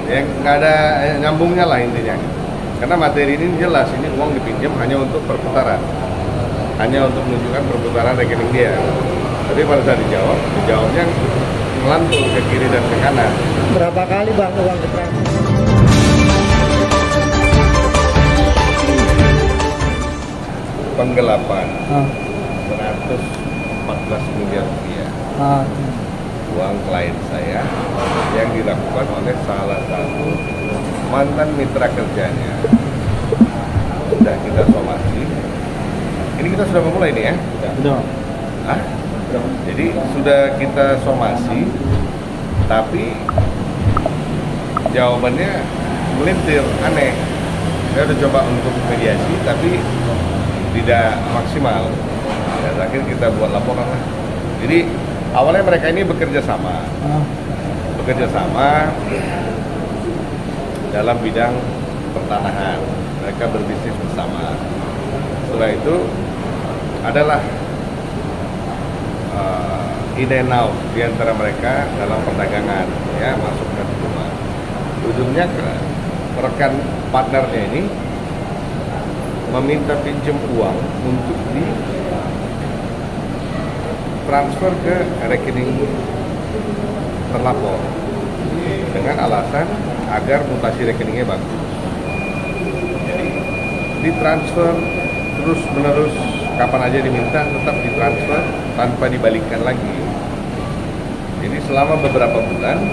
yang nggak ada nyambungnya lah intinya. Karena materi ini jelas, ini uang dipinjam hanya untuk perputaran, hanya untuk menunjukkan perputaran rekening dia. Tapi pada saat dijawabnya ngelantur ke kiri dan ke kanan. Berapa kali bang uang ditransfer? Penggelapan 114 miliar rupiah uang klien saya yang dilakukan oleh salah satu mantan mitra kerjanya. Sudah kita somasi. Ini kita sudah memulai nih ya? Sudah. Hah? Jadi sudah kita somasi, tapi jawabannya melintir, aneh. Saya udah coba untuk mediasi, tapi tidak maksimal. Dan akhir kita buat laporan lah. Jadi awalnya mereka ini bekerja sama dalam bidang pertanahan. Mereka berbisnis bersama. Setelah itu adalah in and out di antara mereka dalam perdagangan, ya, masuk ke rumah. Ujungnya rekan partnernya ini meminta pinjam uang untuk di transfer ke rekening terlapor dengan alasan agar mutasi rekeningnya bagus. Jadi ditransfer terus menerus, kapan aja diminta tetap ditransfer tanpa dibalikkan lagi. Jadi selama beberapa bulan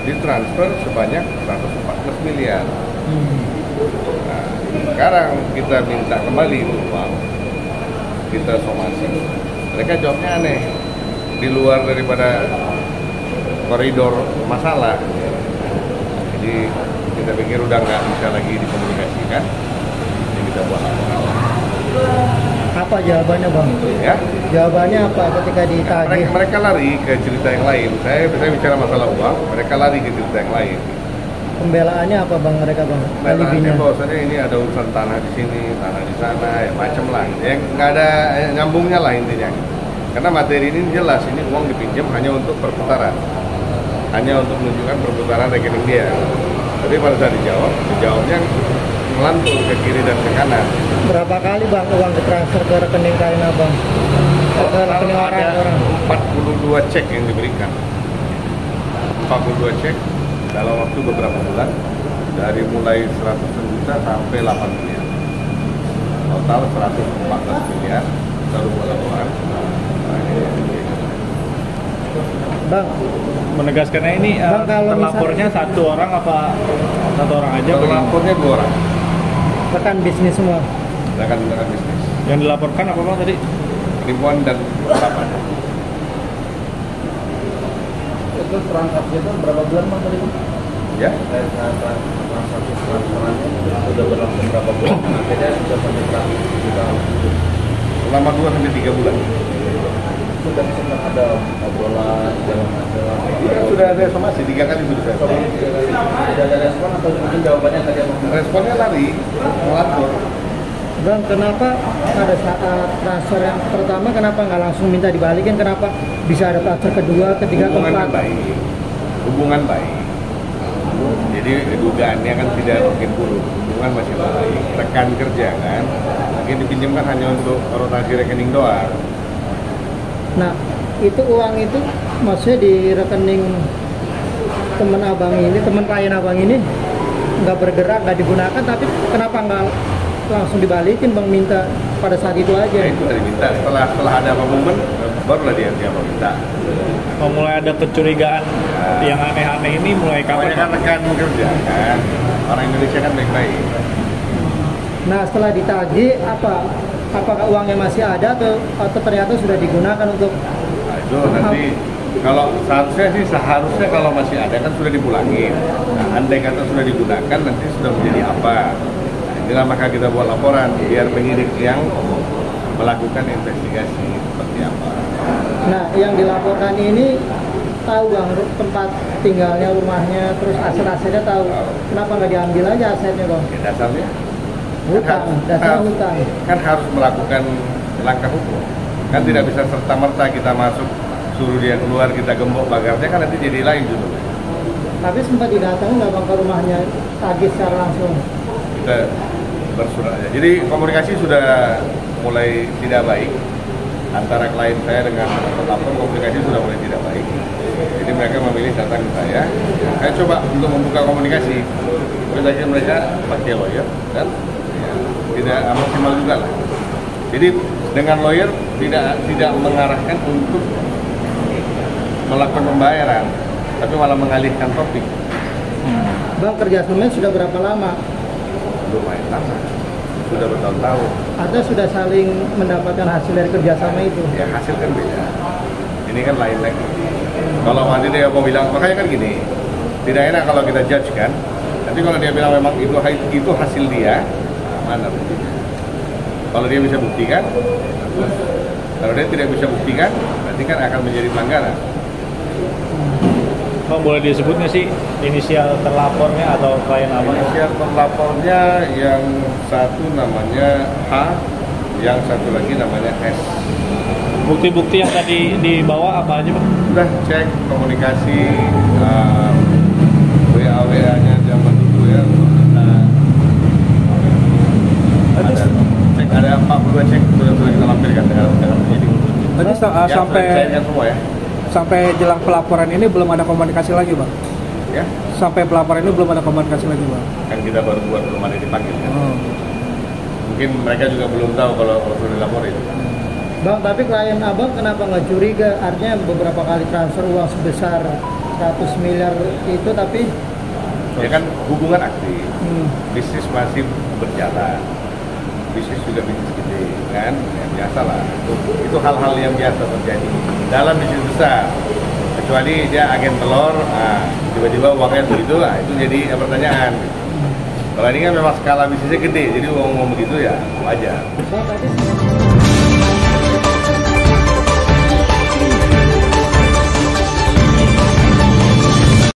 ditransfer sebanyak 114 miliar. Nah, sekarang kita minta kembali uang, kita somasi. Mereka jawabnya aneh, di luar daripada koridor masalah. Jadi kita pikir udah nggak bisa lagi dikomunikasikan, jadi kita buat laporan. Apa jawabannya bang? Ya? Jawabannya apa ketika ditagih? Mereka lari ke cerita yang lain. Saya bicara masalah uang, mereka lari ke cerita yang lain. Pembelaannya apa bang mereka bang? Pembelaannya bahwasanya ini ada urusan tanah di sini, tanah di sana, ya macam lah. Yang nggak ada nyambungnya lah intinya. Karena materi ini jelas, ini uang dipinjam hanya untuk perputaran, hanya untuk menunjukkan perputaran rekening dia. Tapi pada saat dijawabnya melantur ke kiri dan ke kanan. Berapa kali bang uang ditransfer ke rekening klien abang? Ke rekening orang-orang? 42 cek yang diberikan. 42 cek dalam waktu beberapa bulan, dari mulai 100 juta sampai 8 miliar. Total 114 miliar, baru buat laporan. Bang, menegaskannya ini bang, terlapornya satu orang apa satu orang aja? Terlapornya 2 orang. rekan bisnis semua. Rekan bisnis. Yang dilaporkan apa bang tadi? Penipuan dan perampasan. Itu transaksi itu berapa bulan bang tadi? Ya? Transaksi transferannya sudah berlangsung berapa bulan? Akhirnya sudah sampai berapa? Selama 2 sampai 3 bulan. Sudah sempat ada obrolan segala macam. Iya, sudah ada somasi 3 kali sudah saya. Sudah ada respon atau mungkin jawabannya tadi apa? Responnya lari, melapor. Bang, kenapa pada saat transfer yang pertama kenapa nggak langsung minta dibalikin? Kenapa bisa ada transfer kedua, ketiga, Hubungan keempat? baik. Hubungan baik. Jadi dugaannya kan tidak mungkin buruk. Hubungan masih baik. Rekan kerja kan, mungkin dipinjamkan hanya untuk rotasi rekening doang. Nah, itu uang itu maksudnya di rekening teman abang ini, teman klien abang ini nggak bergerak, nggak digunakan, tapi kenapa nggak langsung dibalikin bang, minta pada saat itu aja? Ya, itu dari minta. Setelah ada momen, barulah dia minta. Mulai ada kecurigaan yang aneh-aneh ini mulai kapan? Kebanyakan rekan kerja kan, orang Indonesia kan baik-baik. Nah, setelah ditagih apakah uangnya masih ada atau ternyata sudah digunakan untuk Nah, itu nanti kalau seharusnya kalau masih ada kan sudah dipulangin. Nah, andai kata sudah digunakan nanti sudah menjadi apa? Nah, inilah maka kita buat laporan biar penyidik yang melakukan investigasi seperti apa. Nah, yang dilaporkan ini tahu bang tempat tinggalnya, rumahnya, terus aset-asetnya tahu. Kenapa nggak diambil aja asetnya bang? Ya, dasarnya Dasar hutang. Kan harus melakukan langkah hukum. Kan tidak bisa serta-merta kita masuk, suruh dia keluar, kita gembok pagarnya, kan nanti jadi lain judulnya. Tapi sempat didatangi nggak bang ke rumahnya tagih secara langsung? Kita bersurat aja. Jadi komunikasi sudah mulai tidak baik antara klien saya dengan pelapor, komunikasi sudah mulai tidak baik. Jadi mereka memilih datang ke saya. Saya coba untuk membuka komunikasi. Tapi mereka pakai lawyer dan ya, tidak maksimal juga lah. Jadi dengan lawyer tidak mengarahkan untuk melakukan pembayaran, tapi malah mengalihkan topik. Bang, kerjasamanya sudah berapa lama? Lumayan lama, sudah bertahun-tahun. Atau sudah saling mendapatkan hasil dari kerjasama itu? Ya hasil kan beda. Ini kan lain lagi. Kalau nanti dia mau bilang, makanya kan gini, tidak enak kalau kita judge kan. Nanti kalau dia bilang memang itu hasil dia, mana buktinya? Kalau dia bisa buktikan, bagus. Kalau dia tidak bisa buktikan, berarti kan akan menjadi pelanggaran. Bang, boleh disebut nggak sih inisial terlapornya atau klien abang? Inisial terlapornya yang satu namanya H, yang satu lagi namanya S. Bukti-bukti yang tadi dibawa apa aja, Bang? Sudah cek komunikasi WA-nya zaman dulu ya. Ada 42 cek sudah kita lampirkan dengan penyidik. Berarti sampai cairkan semua ya. sampai jelang pelaporan ini belum ada komunikasi lagi, Bang? Ya, Sampai pelaporan ini belum ada komunikasi lagi, Bang? kan kita baru buat belum ada dipanggil kan. Oh. Mungkin mereka juga belum tahu kalau sudah dilaporin. Bang, tapi klien abang kenapa nggak curiga? Artinya beberapa kali transfer uang sebesar 100 miliar itu, tapi Ya kan hubungan aktif, bisnis masih berjalan, bisnis juga bisnis gede kan, ya biasa lah. Itu hal-hal yang biasa terjadi dalam bisnis besar. Kecuali dia agen telur, tiba-tiba uangnya begitu, itu jadi pertanyaan. Kalau ini kan memang skala bisnisnya gede, jadi uang begitu ya wajar. Bang, tapi